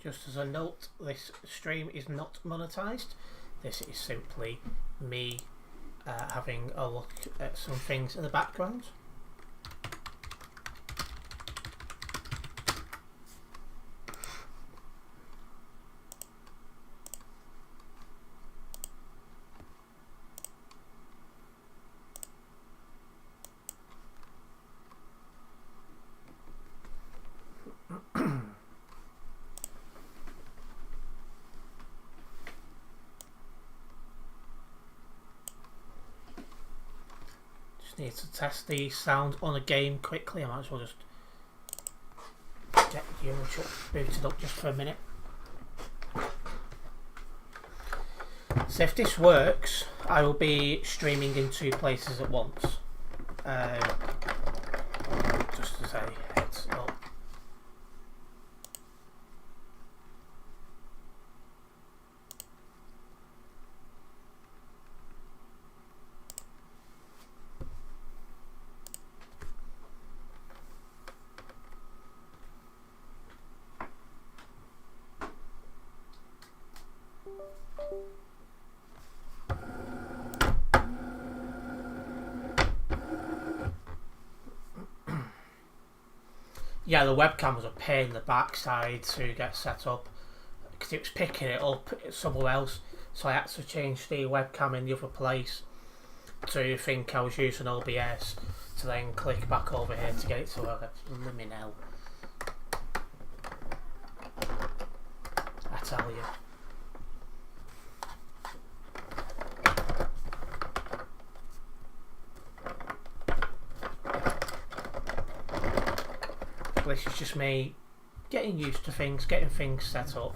Just as a note, this stream is not monetized. This is simply me having a look at some things in the background. Need to test the sound on a game quickly. I might as well just get YouTube booted up just for a minute. So if this works, I will be streaming in 2 places at once. Just as a heads up. Yeah, the webcam was a pain in the backside to get set up because it was picking it up somewhere else, so I had to change the webcam in the other place to think I was using OBS to then click back over here to get it to work. Let me know. I tell you. This is just me getting used to things, getting things set up.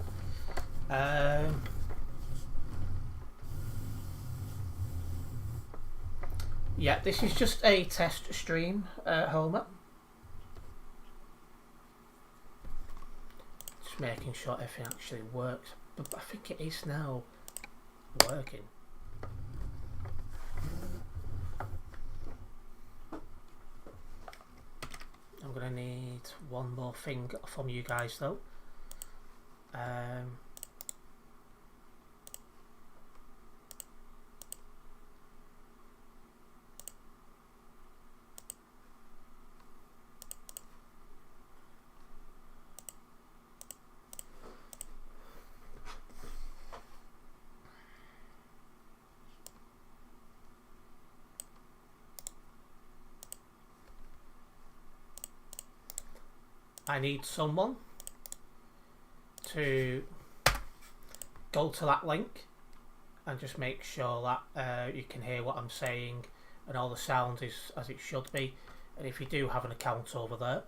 Yeah, this is just a test stream, Homer. Just making sure everything actually works. But I think it is now working. I'm going to need one more thing from you guys though. I need someone to go to that link and just make sure that you can hear what I'm saying and all the sound is as it should be. And if you do have an account over there,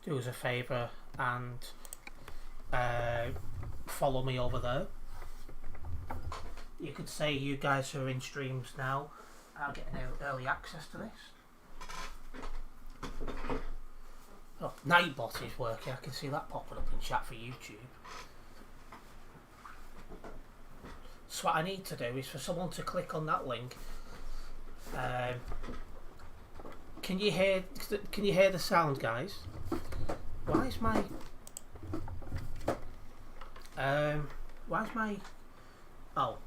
do us a favour and follow me over there. You could say you guys who are in streams now are getting early access to this. Oh, Nightbot is working. I can see that popping up in chat for YouTube. So what I need to do is for someone to click on that link. Can you hear the sound, guys? Why is my oh,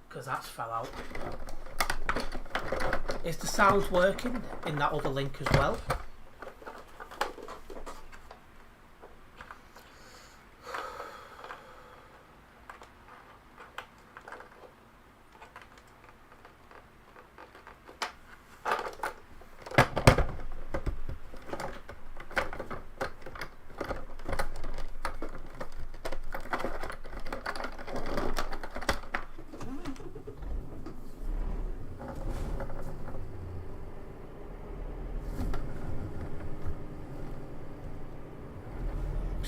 because that's fell out. Is the sound working in that other link as well?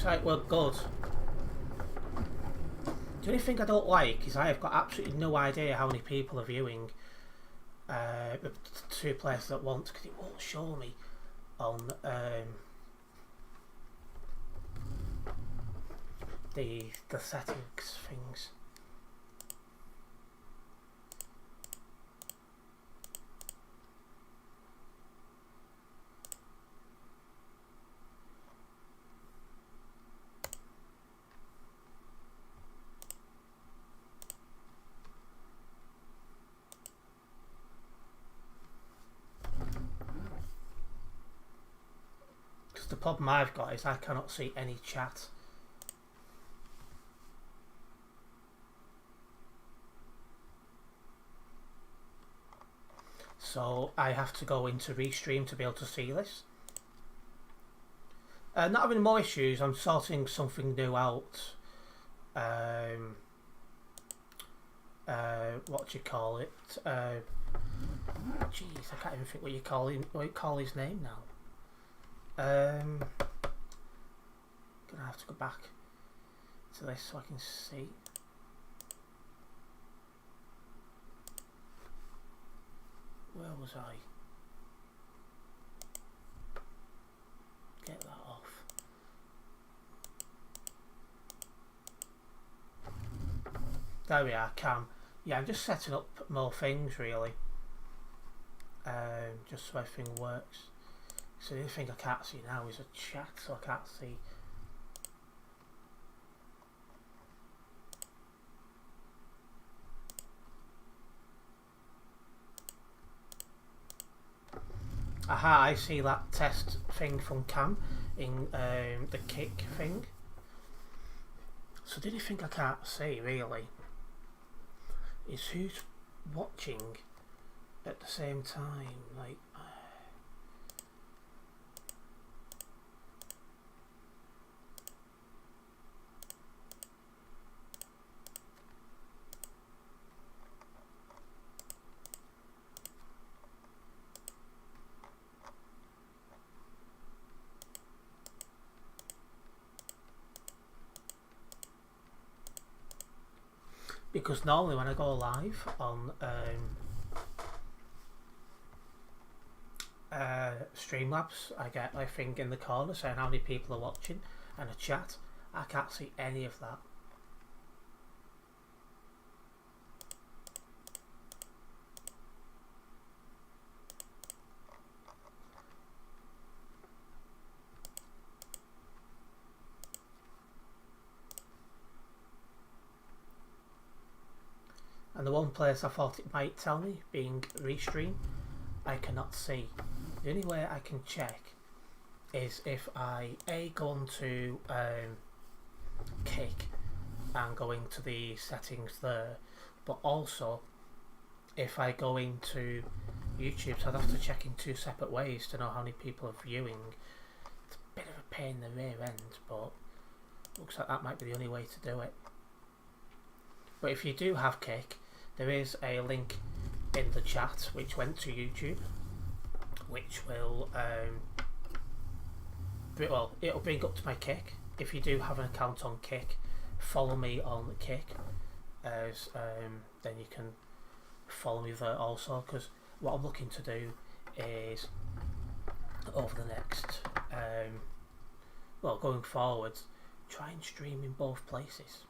Right, well, good. The only thing I don't like is I have got absolutely no idea how many people are viewing the 2 places at once because it won't show me on the settings things. Because the problem I've got is I cannot see any chat. So I have to go into Restream to be able to see this. Not having more issues. I'm sorting something new out. What do you call it? Jeez, I can't even think what you call his name now. Gonna have to go back to this so I can see. Where was I? Get that off. There we are, Cam. Yeah, I'm just setting up more things really. Just so everything works. So the only thing I can't see now is a chat, so I can't see. Aha, I see that test thing from Cam in the kick thing. So the only thing I can't see really is who's watching at the same time. Like, because normally when I go live on Streamlabs, I get a thing in the corner saying how many people are watching and a chat. I can't see any of that. And the one place I thought it might tell me, being Restream, I cannot see. The only way I can check is if I go on to Kick and go into the settings there, but also if I go into YouTube, so I'd have to check in two separate ways to know how many people are viewing. It's a bit of a pain in the rear end, but looks like that might be the only way to do it. But if you do have Kick, there is a link in the chat which went to YouTube, which will it'll bring up to my Kick. If you do have an account on Kick, follow me on Kick, as then you can follow me there also, because what I'm looking to do is over the next going forwards, try and stream in both places.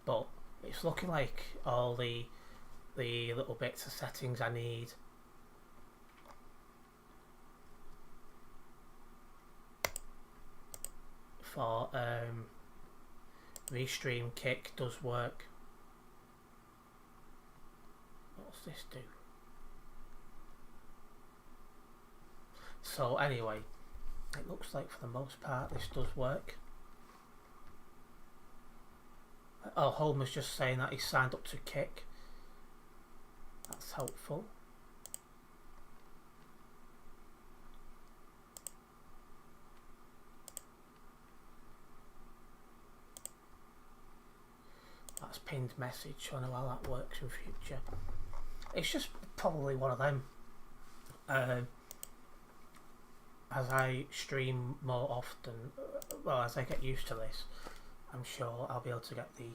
But it's looking like all the little bits of settings I need for Restream Kick does work. What's this do? So anyway, it looks like for the most part this does work. Oh, Homer's just saying that he's signed up to Kick. That's helpful. That's pinned message, so I know how that works in future. it's just probably one of them. As I stream more often, well, as I get used to this, I'm sure I'll be able to get the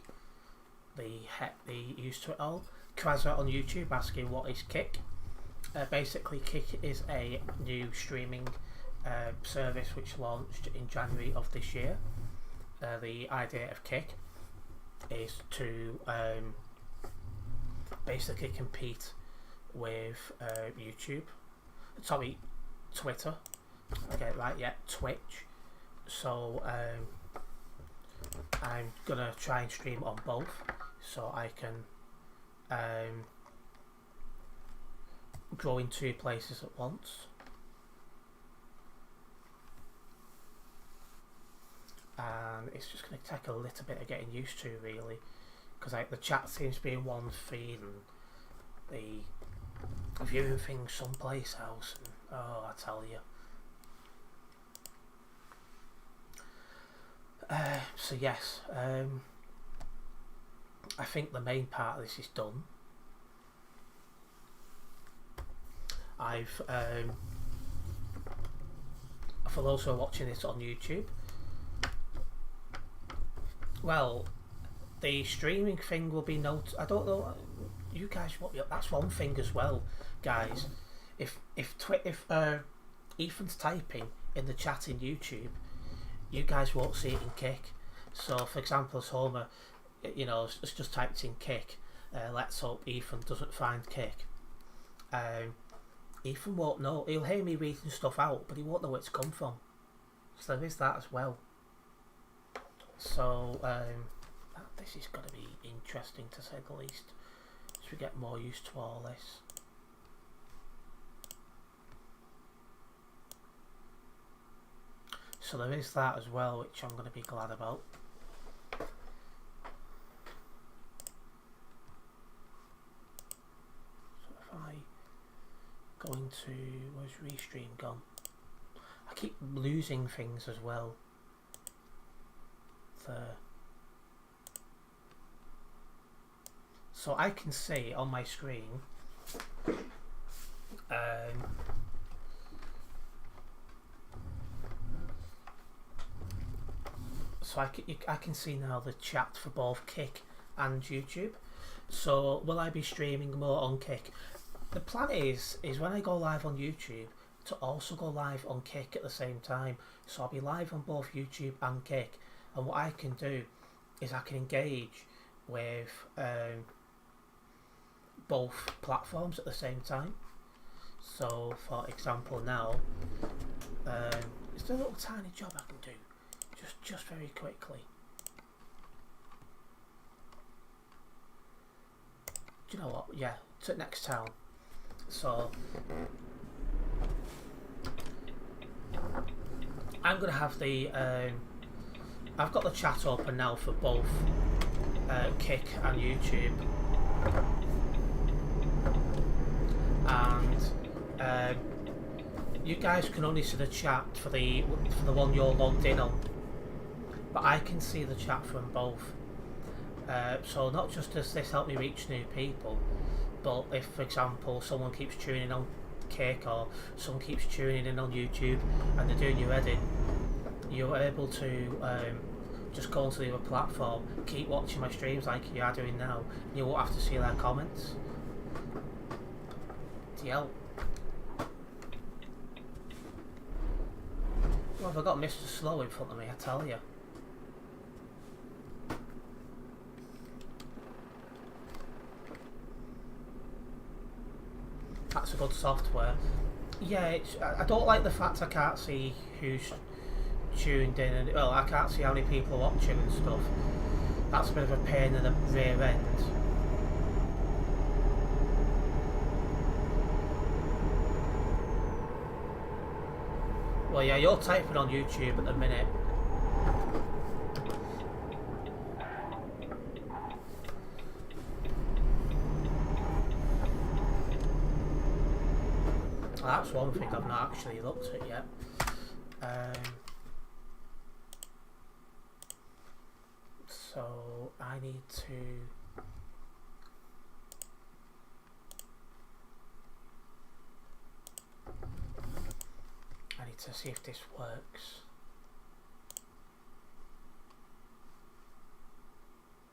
used to it all. Krazza on YouTube asking what is Kick. Basically, Kick is a new streaming service which launched in January of this year. The idea of Kick is to basically compete with YouTube. Sorry, Twitter. Okay, right, yeah, Twitch. So I'm gonna try and stream on both, so I can grow in 2 places at once. And it's just going to take a little bit of getting used to, really, because like the chat seems to be in one feed and the viewing things someplace else, and oh, I tell you. So yes, I think the main part of this is done. For those who are watching this on YouTube, well, the streaming thing will be I don't know. You guys, that's one thing as well, guys. If Ethan's typing in the chat in YouTube, you guys won't see it in Kick. So, for example, as Homer, has just typed in Kick. Let's hope Ethan doesn't find Kick. Ethan won't know. He'll hear me reading stuff out, but he won't know where it's come from. So there is that as well. So this is going to be interesting, to say the least, as we get more used to all this. So there is that as well, which I'm going to be glad about. So if I go into, where's Restream gone? I keep losing things as well. So I can see on my screen so I can see now the chat for both Kick and YouTube. So will I be streaming more on Kick? The plan is when I go live on YouTube to also go live on Kick at the same time. So I'll be live on both YouTube and Kick, and what I can do is I can engage with both platforms at the same time. So for example now, it's a little tiny job I can do just very quickly. Do you know what? Yeah, to the next town. So I'm gonna have the I've got the chat open now for both Kick and YouTube, and you guys can only see the chat for the one you're logged in on, but I can see the chat from both. So not just does this help me reach new people, but if, for example, someone keeps tuning in on Kick or someone keeps tuning in on YouTube and they're doing your edit, you're able to just go onto the other platform, keep watching my streams like you are doing now, and you won't have to see their comments. DL. Well, I've got Mr. Slow in front of me, I tell you. That's a good software. Yeah, I don't like the fact I can't see who's tuned in, and well, I can't see how many people are watching and stuff. That's a bit of a pain in the rear end. Well, yeah, you're typing on YouTube at the minute. Well, that's one thing I've not actually looked at yet. So I need to need to see if this works.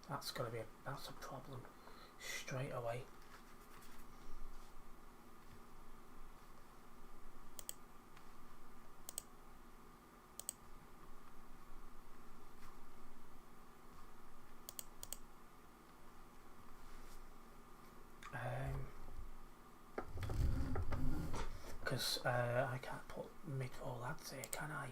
That's a problem straight away. Because I can't put mid-roll ads here, can I?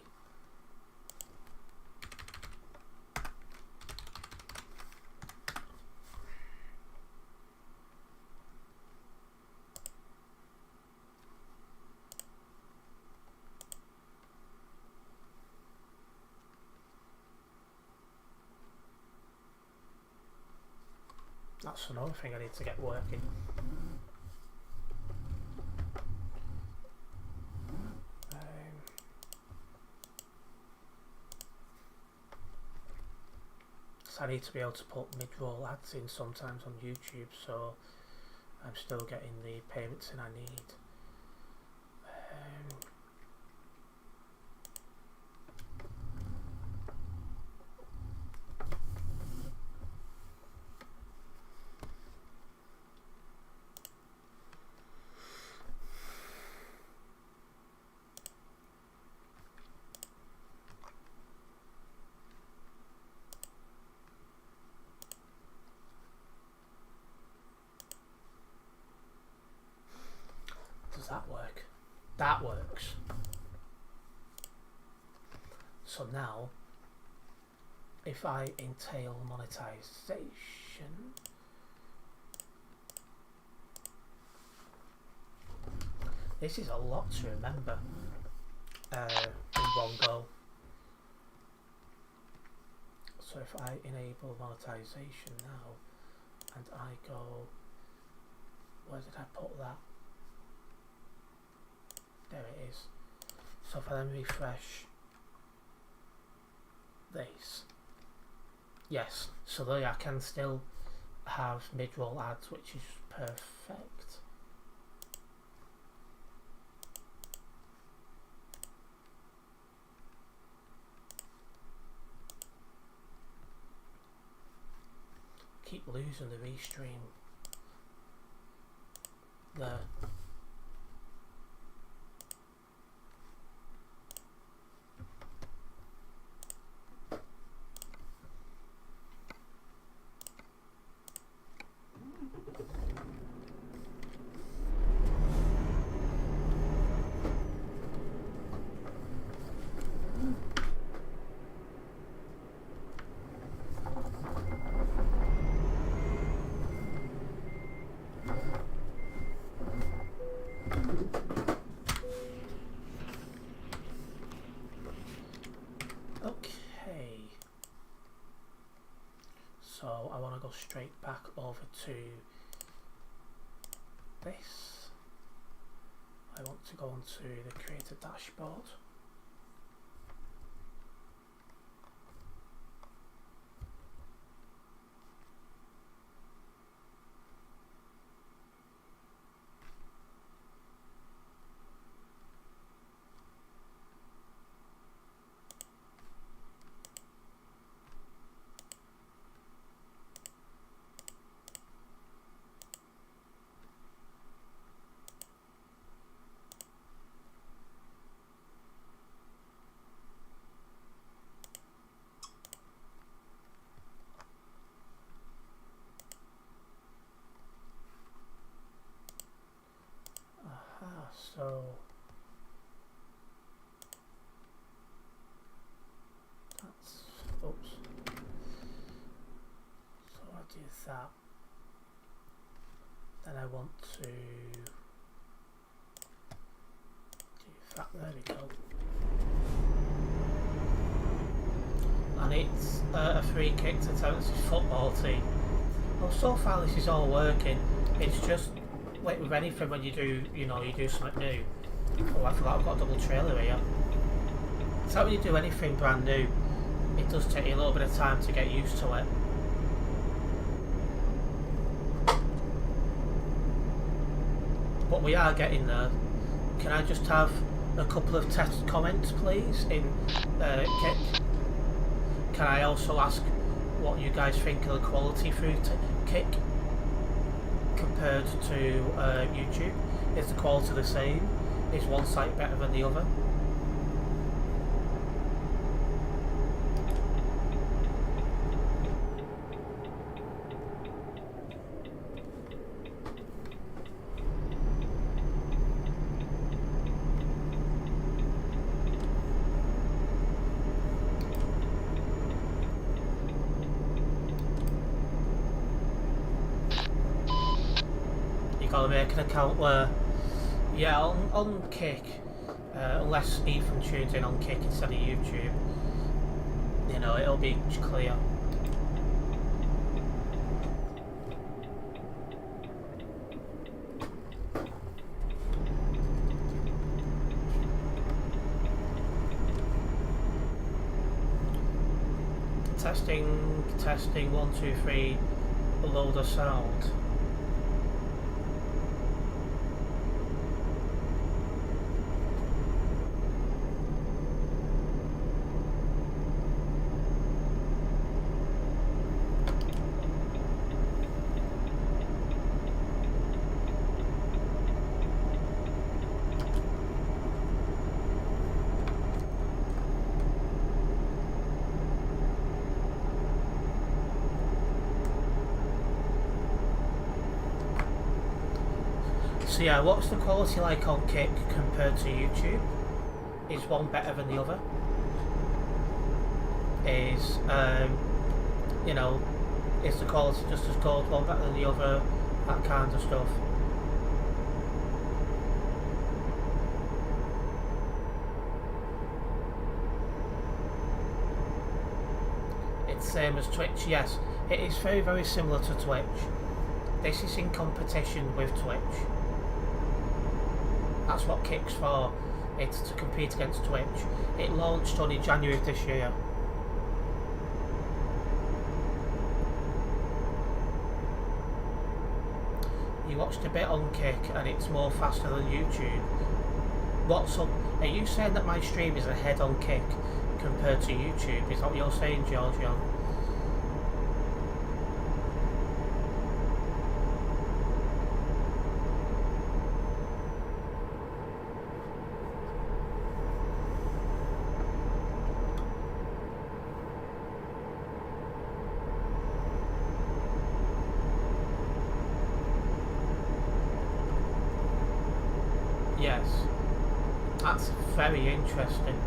That's another thing I need to get working. So I need to be able to put mid-roll ads in sometimes on YouTube, so I'm still getting the payments in I need. Does that work? That works. So now, if I entail monetization, this is a lot to remember in one go. So if I enable monetization now, and I go, where did I put that? There it is. So if I then refresh this, yes, so there I can still have mid-roll ads, which is perfect. Keep losing the restream there. So I want to go straight back over to this. I want to go onto the creator dashboard. So that's, oops. So I do that. Then I want to do that. There we go. And it's a free kick to Tennessee's football team. Well, so far this is all working. It's just like with anything when you do, you do something new. Oh, I forgot I've got a double trailer here. It's like when you do anything brand new, it does take you a little bit of time to get used to it. But we are getting there. Can I just have a couple of test comments, please, in Kick. Can I also ask what you guys think of the quality through Kick compared to YouTube? Is the quality the same? Is one site better than the other? Gotta make an account where, yeah, on Kick, unless Ethan tunes in on Kick instead of YouTube, you know, it'll be clear. Testing, 1, 2, 3, below the sound. So yeah, what's the quality like on Kick compared to YouTube? Is one better than the other? Is, you know, is the quality just as good, one better than the other? That kind of stuff. It's same as Twitch, yes. It is very, very similar to Twitch. This is in competition with Twitch. That's what Kick's for. It's to compete against Twitch. It launched only January of this year. You watched a bit on Kick and it's more faster than YouTube. What's up? Are you saying that my stream is ahead on Kick compared to YouTube? Is that what you're saying, Giorgio? Yes, that's very interesting.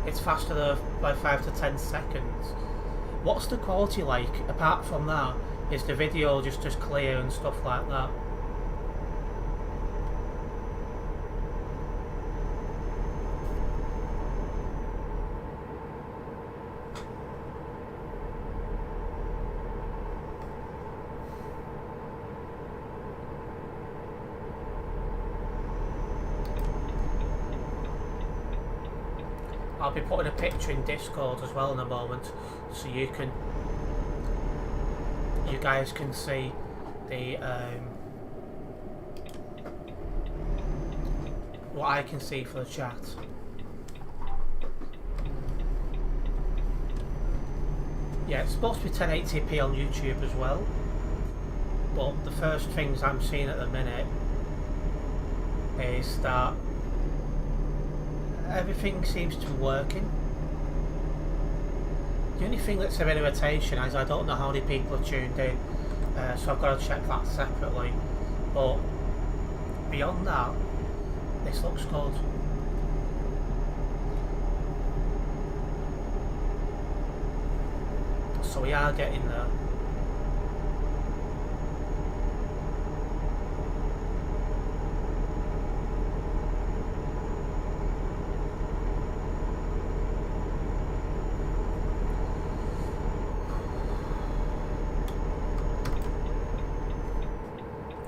It's faster by 5 to 10 seconds. What's the quality like? Apart from that, is the video just as clear and stuff like that? I'll be putting a picture in Discord as well in a moment, so you guys can see the what I can see for the chat. Yeah, it's supposed to be 1080p on YouTube as well, but the first things I'm seeing at the minute is that everything seems to be working. The only thing that's a bit of irritation is I don't know how many people are tuned in, so I've got to check that separately. But beyond that, this looks good. So we are getting there.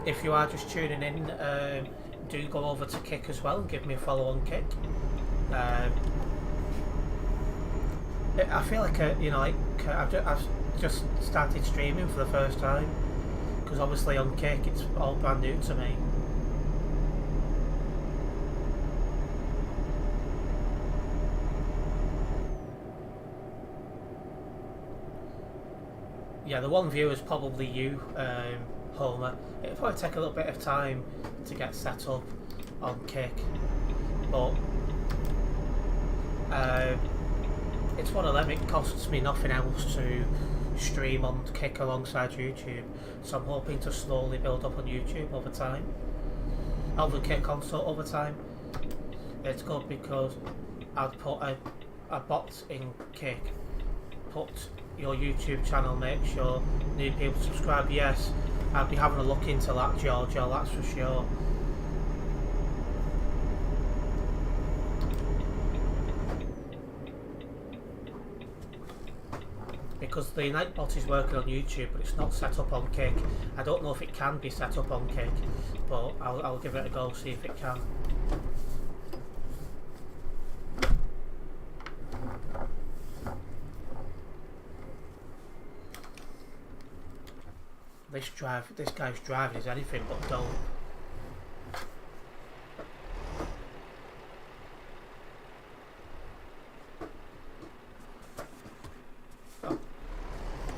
If you are just tuning in, do go over to Kick as well and give me a follow on Kick. I feel like I've just started streaming for the first time, because obviously on Kick it's all brand new to me. Yeah, the one viewer is probably you, Homer. It'll probably take a little bit of time to get set up on Kick, but it's one of them. It costs me nothing else to stream on Kick alongside YouTube, so I'm hoping to slowly build up on YouTube over time. Over Kick also over time. It's good because I'd put a bot in Kick, put your YouTube channel, make sure new people subscribe. Yes, I'll be having a look into that, Giorgio, that's for sure. Because the Nightbot is working on YouTube, but it's not set up on Kick. I don't know if it can be set up on Kick, but I'll give it a go, see if it can. This guy's driving is anything but dull. Oh,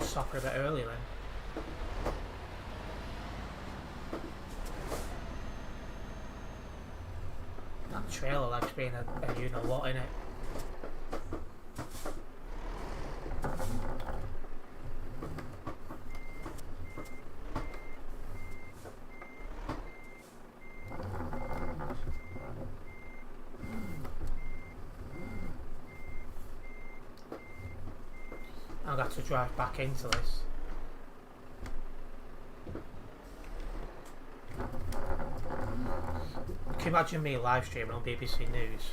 soccer a bit early then. That trailer likes being a you know what in it. I'll have to drive back into this. Can you imagine me live streaming on BBC News?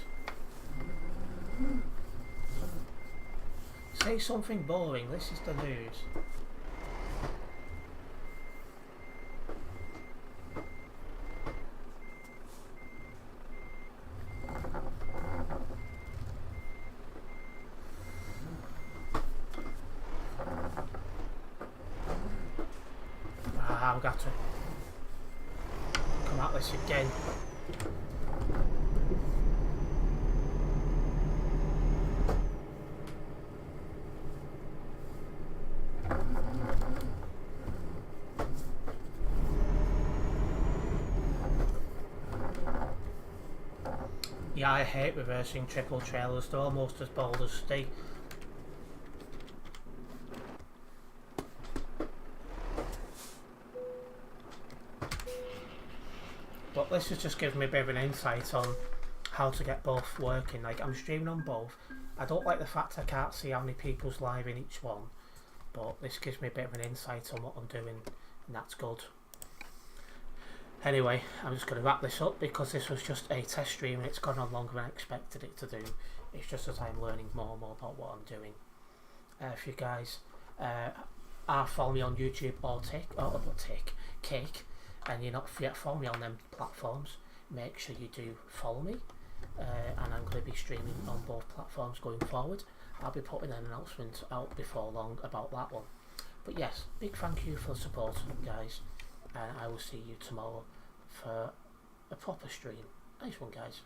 Say something boring, this is the news. I've got to come at this again. Yeah, I hate reversing triple trailers, they're almost as bold as Steve. But this has just given me a bit of an insight on how to get both working. Like, I'm streaming on both. I don't like the fact I can't see how many people's live in each one, but this gives me a bit of an insight on what I'm doing, and that's good. Anyway, I'm just going to wrap this up because this was just a test stream and it's gone on longer than I expected it to do. It's just as I'm learning more and more about what I'm doing. If you guys are following me on YouTube or Kick, and you're not yet following me on them platforms, make sure you do follow me. And I'm going to be streaming on both platforms going forward. I'll be putting an announcement out before long about that one. But yes, big thank you for the support, guys, and I will see you tomorrow for a proper stream. Nice one, guys.